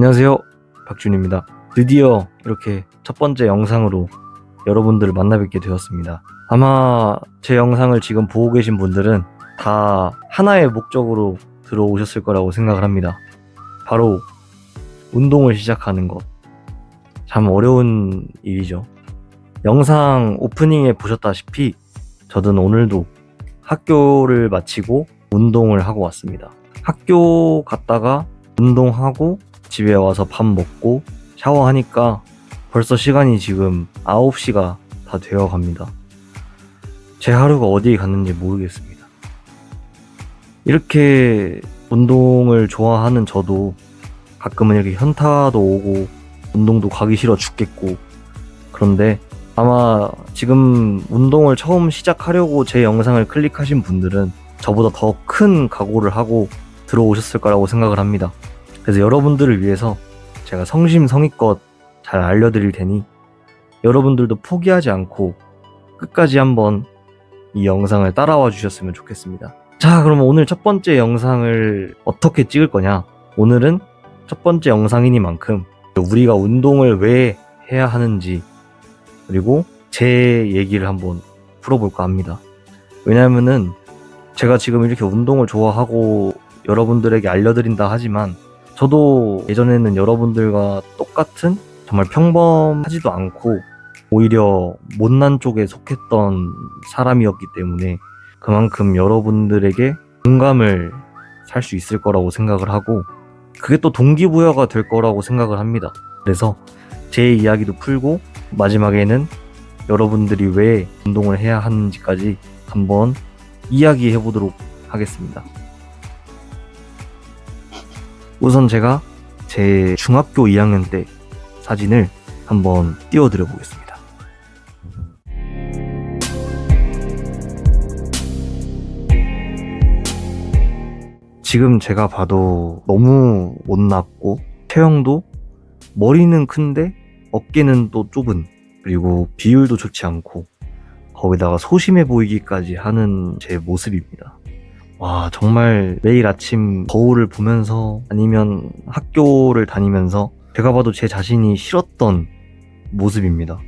안녕하세요, 박준입니다. 드디어 이렇게 첫 번째 영상으로 여러분들을 만나뵙게 되었습니다. 아마 제 영상을 지금 보고 계신 분들은 다 하나의 목적으로 들어오셨을 거라고 생각을 합니다. 바로 운동을 시작하는 것. 참 어려운 일이죠. 영상 오프닝에 보셨다시피 저는 오늘도 학교를 마치고 운동을 하고 왔습니다. 학교 갔다가 운동하고 집에 와서 밥 먹고 샤워하니까 벌써 시간이 지금 9시가 다 되어 갑니다. 제 하루가 어디에 갔는지 모르겠습니다. 이렇게 운동을 좋아하는 저도 가끔은 이렇게 현타도 오고 운동도 가기 싫어 죽겠고, 그런데 아마 지금 운동을 처음 시작하려고 제 영상을 클릭하신 분들은 저보다 더 큰 각오를 하고 들어오셨을 거라고 생각을 합니다. 그래서 여러분들을 위해서 제가 성심성의껏 잘 알려드릴 테니 여러분들도 포기하지 않고 끝까지 한번 이 영상을 따라와 주셨으면 좋겠습니다. 자, 그럼 오늘 첫 번째 영상을 어떻게 찍을 거냐? 오늘은 첫 번째 영상이니만큼 우리가 운동을 왜 해야 하는지, 그리고 제 얘기를 한번 풀어볼까 합니다. 왜냐면은 제가 지금 이렇게 운동을 좋아하고 여러분들에게 알려드린다 하지만 저도 예전에는 여러분들과 똑같은 정말 평범하지도 않고 오히려 못난 쪽에 속했던 사람이었기 때문에 그만큼 여러분들에게 공감을 살 수 있을 거라고 생각을 하고, 그게 또 동기부여가 될 거라고 생각을 합니다. 그래서 제 이야기도 풀고 마지막에는 여러분들이 왜 운동을 해야 하는지까지 한번 이야기해 보도록 하겠습니다. 우선 제가 제 중학교 2학년 때 사진을 한번 띄워드려 보겠습니다. 지금 제가 봐도 너무 못났고 체형도 머리는 큰데 어깨는 또 좁은, 그리고 비율도 좋지 않고 거기다가 소심해 보이기까지 하는 제 모습입니다. 와, 정말 매일 아침 거울을 보면서 아니면 학교를 다니면서 제가 봐도 제 자신이 싫었던 모습입니다.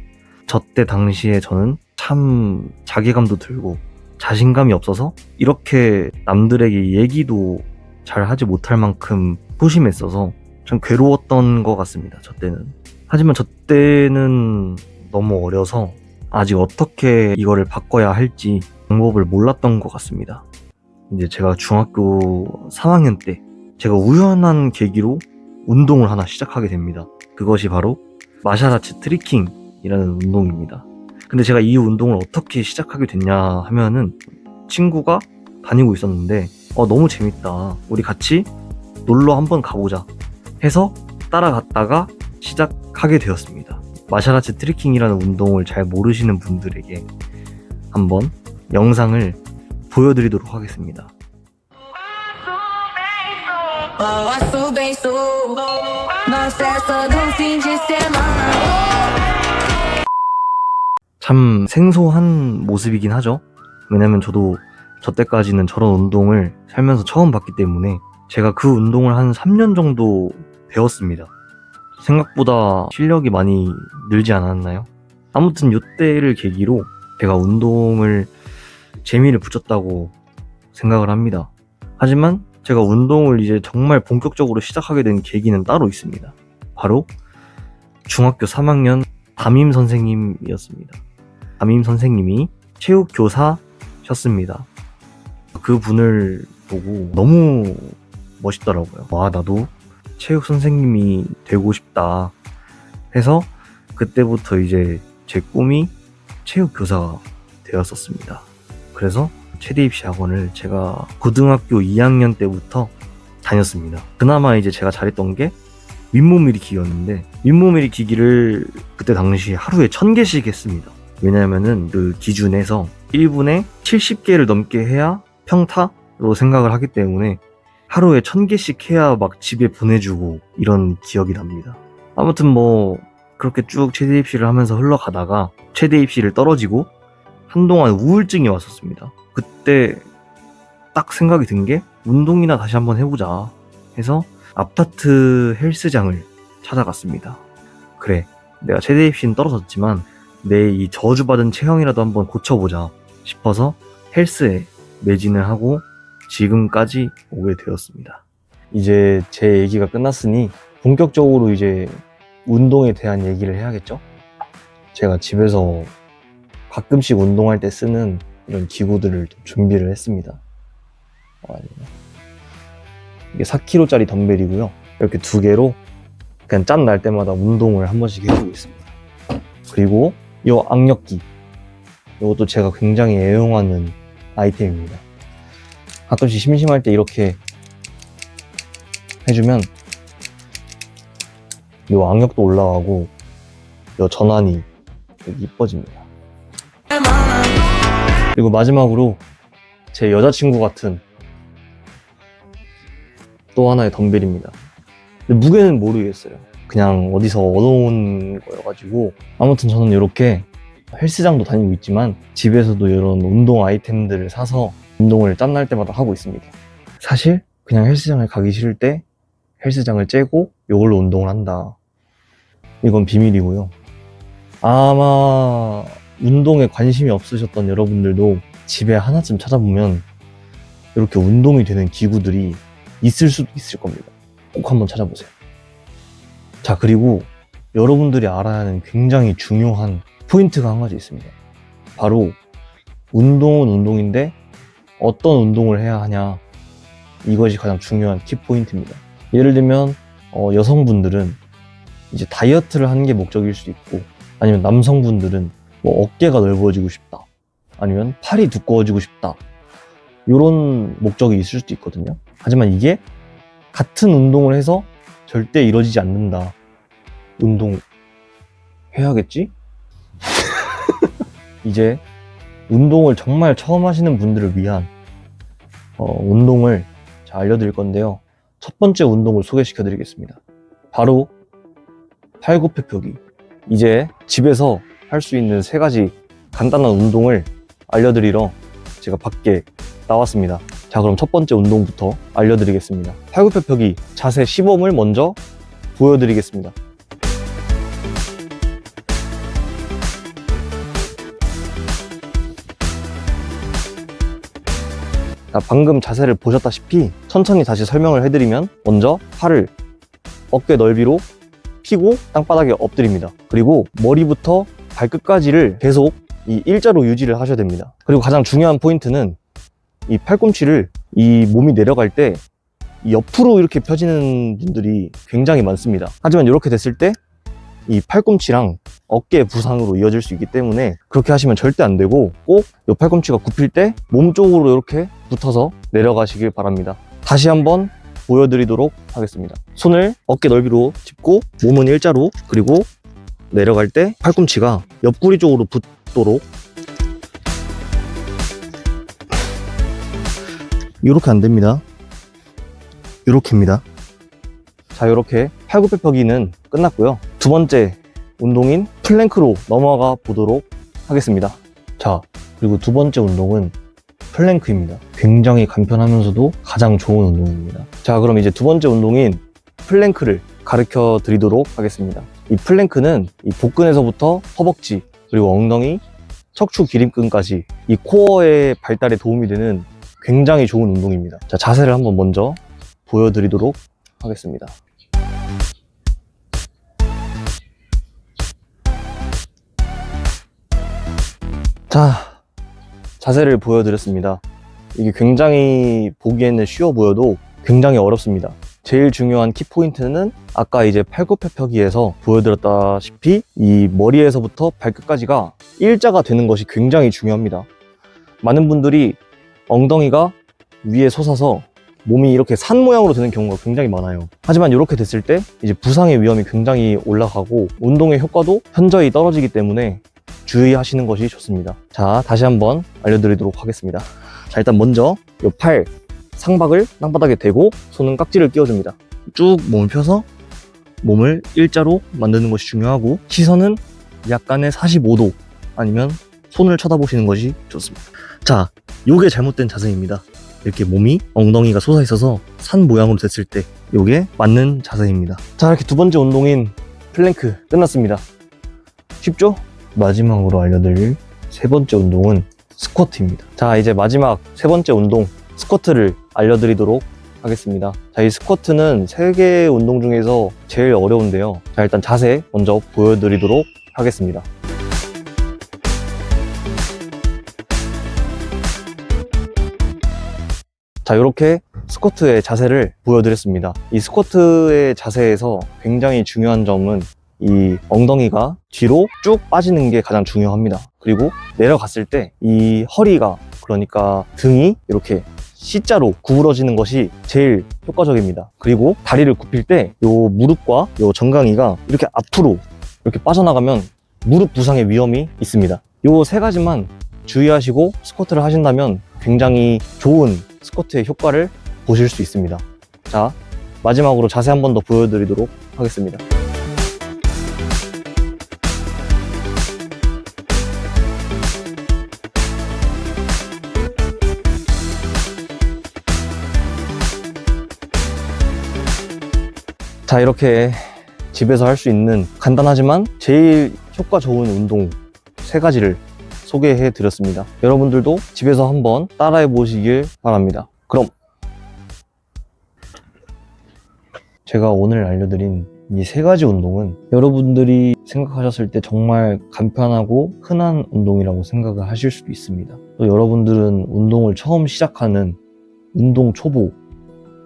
저 때 당시에 저는 참 자괴감도 들고 자신감이 없어서 이렇게 남들에게 얘기도 잘 하지 못할 만큼 소심했어서 좀 괴로웠던 것 같습니다, 저 때는. 하지만 저 때는 너무 어려서 아직 어떻게 이거를 바꿔야 할지 방법을 몰랐던 것 같습니다. 이제 제가 중학교 3학년 때 제가 우연한 계기로 운동을 하나 시작하게 됩니다. 그것이 바로 마샬아츠 트리킹이라는 운동입니다. 근데 제가 이 운동을 어떻게 시작하게 됐냐 하면은 친구가 다니고 있었는데 너무 재밌다, 우리 같이 놀러 한번 가보자 해서 따라갔다가 시작하게 되었습니다. 마샬아츠 트리킹이라는 운동을 잘 모르시는 분들에게 한번 영상을 보여드리도록 하겠습니다. 참 생소한 모습이긴 하죠. 왜냐면 저도 저 때까지는 저런 운동을 살면서 처음 봤기 때문에 제가 그 운동을 한 3년 정도 배웠습니다. 생각보다 실력이 많이 늘지 않았나요? 아무튼 이때를 계기로 제가 운동을 재미를 붙였다고 생각을 합니다. 하지만 제가 운동을 이제 정말 본격적으로 시작하게 된 계기는 따로 있습니다. 바로 중학교 3학년 담임 선생님이었습니다. 담임 선생님이 체육 교사셨습니다. 그 분을 보고 너무 멋있더라고요. 와, 나도 체육 선생님이 되고 싶다 해서 그때부터 이제 제 꿈이 체육 교사가 되었었습니다. 그래서 최대 입시 학원을 제가 고등학교 2학년 때부터 다녔습니다. 그나마 이제 제가 잘했던 게 윗몸 일으키기였는데, 윗몸 일으키기를 그때 당시 하루에 1000개씩 했습니다. 왜냐면은 그 기준에서 1분에 70개를 넘게 해야 평타로 생각을 하기 때문에 하루에 1000개씩 해야 막 집에 보내주고 이런 기억이 납니다. 아무튼 뭐 그렇게 쭉 최대 입시를 하면서 흘러가다가 최대 입시를 떨어지고 한동안 우울증이 왔었습니다. 그때 딱 생각이 든 게 운동이나 다시 한번 해보자 해서 아파트 헬스장을 찾아갔습니다. 그래, 내가 최대 입시는 떨어졌지만 내 이 저주받은 체형이라도 한번 고쳐보자 싶어서 헬스에 매진을 하고 지금까지 오게 되었습니다. 이제 제 얘기가 끝났으니 본격적으로 이제 운동에 대한 얘기를 해야겠죠? 제가 집에서 가끔씩 운동할 때 쓰는 이런 기구들을 좀 준비를 했습니다. 이게 4kg짜리 덤벨이고요. 이렇게 2개로 그냥 짬 날 때마다 운동을 한 번씩 해주고 있습니다. 그리고 이 악력기, 이것도 제가 굉장히 애용하는 아이템입니다. 가끔씩 심심할 때 이렇게 해주면 이 악력도 올라가고 이 전환이 되게 이뻐집니다. 그리고 마지막으로 제 여자친구 같은 또 하나의 덤벨입니다. 근데 무게는 모르겠어요. 그냥 어디서 얻어온 거여가지고. 아무튼 저는 이렇게 헬스장도 다니고 있지만 집에서도 이런 운동 아이템들을 사서 운동을 짬날 때마다 하고 있습니다. 사실 그냥 헬스장을 가기 싫을 때 헬스장을 째고 이걸로 운동을 한다. 이건 비밀이고요. 아마 운동에 관심이 없으셨던 여러분들도 집에 하나쯤 찾아보면 이렇게 운동이 되는 기구들이 있을 수도 있을 겁니다. 꼭 한번 찾아보세요. 자, 그리고 여러분들이 알아야 하는 굉장히 중요한 포인트가 한 가지 있습니다. 바로 운동은 운동인데 어떤 운동을 해야 하냐, 이것이 가장 중요한 키포인트입니다. 예를 들면 여성분들은 이제 다이어트를 하는 게 목적일 수도 있고, 아니면 남성분들은 뭐 어깨가 넓어지고 싶다, 아니면 팔이 두꺼워지고 싶다, 이런 목적이 있을 수도 있거든요. 하지만 이게 같은 운동을 해서 절대 이루어지지 않는다. 운동 해야겠지? 이제 운동을 정말 처음 하시는 분들을 위한 운동을 잘 알려드릴 건데요. 첫 번째 운동을 소개시켜 드리겠습니다. 바로 팔굽혀펴기. 이제 집에서 할 수 있는 3가지 간단한 운동을 알려드리러 제가 밖에 나왔습니다. 자, 그럼 첫 번째 운동부터 알려드리겠습니다. 팔굽혀펴기 자세 시범을 먼저 보여드리겠습니다. 자, 방금 자세를 보셨다시피 천천히 다시 설명을 해드리면, 먼저 팔을 어깨 넓이로 펴고 땅바닥에 엎드립니다. 그리고 머리부터 발끝까지를 계속 이 일자로 유지를 하셔야 됩니다. 그리고 가장 중요한 포인트는 이 팔꿈치를, 이 몸이 내려갈 때 옆으로 이렇게 펴지는 분들이 굉장히 많습니다. 하지만 이렇게 됐을 때 이 팔꿈치랑 어깨 부상으로 이어질 수 있기 때문에 그렇게 하시면 절대 안 되고, 꼭 이 팔꿈치가 굽힐 때 몸 쪽으로 이렇게 붙어서 내려가시길 바랍니다. 다시 한번 보여드리도록 하겠습니다. 손을 어깨 넓이로 짚고 몸은 일자로, 그리고 내려갈 때 팔꿈치가 옆구리 쪽으로 붙도록. 이렇게 안 됩니다. 이렇게입니다. 자, 이렇게 팔굽혀펴기는 끝났고요. 두 번째 운동인 플랭크로 넘어가 보도록 하겠습니다. 자, 그리고 두 번째 운동은 플랭크입니다. 굉장히 간편하면서도 가장 좋은 운동입니다. 자, 그럼 이제 두 번째 운동인 플랭크를 가르쳐 드리도록 하겠습니다. 이 플랭크는 이 복근에서부터 허벅지, 그리고 엉덩이, 척추 기립근까지 이 코어의 발달에 도움이 되는 굉장히 좋은 운동입니다. 자, 자세를 한번 먼저 보여드리도록 하겠습니다. 자, 자세를 보여드렸습니다. 이게 굉장히 보기에는 쉬워 보여도 굉장히 어렵습니다. 제일 중요한 키포인트는 아까 이제 팔굽혀펴기에서 보여드렸다시피 이 머리에서부터 발끝까지가 일자가 되는 것이 굉장히 중요합니다. 많은 분들이 엉덩이가 위에 솟아서 몸이 이렇게 산 모양으로 되는 경우가 굉장히 많아요. 하지만 이렇게 됐을 때 이제 부상의 위험이 굉장히 올라가고 운동의 효과도 현저히 떨어지기 때문에 주의하시는 것이 좋습니다. 자, 다시 한번 알려드리도록 하겠습니다. 자, 일단 먼저 이 팔 상박을 땅바닥에 대고 손은 깍지를 끼워줍니다. 쭉 몸을 펴서 몸을 일자로 만드는 것이 중요하고, 시선은 약간의 45도 아니면 손을 쳐다보시는 것이 좋습니다. 자, 요게 잘못된 자세입니다. 이렇게 몸이 엉덩이가 솟아 있어서 산 모양으로 됐을 때 이게 맞는 자세입니다. 자, 이렇게 두 번째 운동인 플랭크 끝났습니다. 쉽죠? 마지막으로 알려드릴 세 번째 운동은 스쿼트입니다. 자, 이제 마지막 세 번째 운동 스쿼트를 알려드리도록 하겠습니다. 자, 이 스쿼트는 세 개의 운동 중에서 제일 어려운데요. 자, 일단 자세 먼저 보여드리도록 하겠습니다. 자, 이렇게 스쿼트의 자세를 보여드렸습니다. 이 스쿼트의 자세에서 굉장히 중요한 점은 이 엉덩이가 뒤로 쭉 빠지는 게 가장 중요합니다. 그리고 내려갔을 때 이 허리가, 그러니까 등이 이렇게 C자로 구부러지는 것이 제일 효과적입니다. 그리고 다리를 굽힐 때 이 무릎과 이 정강이가 이렇게 앞으로 이렇게 빠져나가면 무릎 부상의 위험이 있습니다. 이 세 가지만 주의하시고 스쿼트를 하신다면 굉장히 좋은 스쿼트의 효과를 보실 수 있습니다. 자, 마지막으로 자세 한 번 더 보여드리도록 하겠습니다. 자, 이렇게 집에서 할 수 있는 간단하지만 제일 효과 좋은 운동 세 가지를 소개해 드렸습니다. 여러분들도 집에서 한번 따라해 보시길 바랍니다. 그럼 제가 오늘 알려드린 이 세 가지 운동은 여러분들이 생각하셨을 때 정말 간편하고 흔한 운동이라고 생각을 하실 수도 있습니다. 또 여러분들은 운동을 처음 시작하는 운동 초보,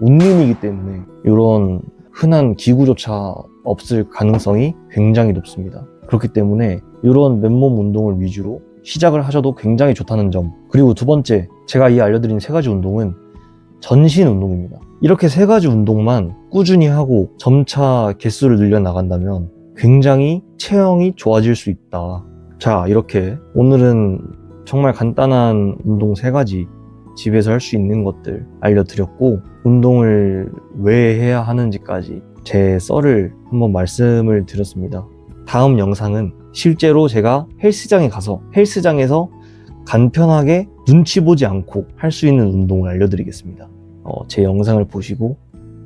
운민이기 때문에 이런 흔한 기구조차 없을 가능성이 굉장히 높습니다. 그렇기 때문에 이런 맨몸 운동을 위주로 시작을 하셔도 굉장히 좋다는 점. 그리고 두 번째, 제가 이 알려드린 세 가지 운동은 전신 운동입니다. 이렇게 세 가지 운동만 꾸준히 하고 점차 개수를 늘려 나간다면 굉장히 체형이 좋아질 수 있다. 자, 이렇게 오늘은 정말 간단한 운동 세 가지, 집에서 할 수 있는 것들 알려드렸고, 운동을 왜 해야 하는지까지 제 썰을 한번 말씀을 드렸습니다. 다음 영상은 실제로 제가 헬스장에 가서 헬스장에서 간편하게 눈치 보지 않고 할 수 있는 운동을 알려드리겠습니다. 제 영상을 보시고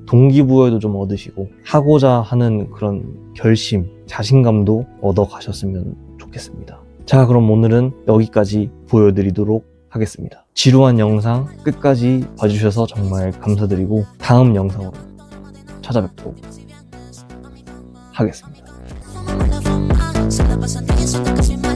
동기부여도 좀 얻으시고 하고자 하는 그런 결심, 자신감도 얻어 가셨으면 좋겠습니다. 자, 그럼 오늘은 여기까지 보여드리도록 하겠습니다. 지루한 영상 끝까지 봐주셔서 정말 감사드리고 다음 영상으로 찾아뵙도록 하겠습니다. Se la pasan bien, eso te casi mal.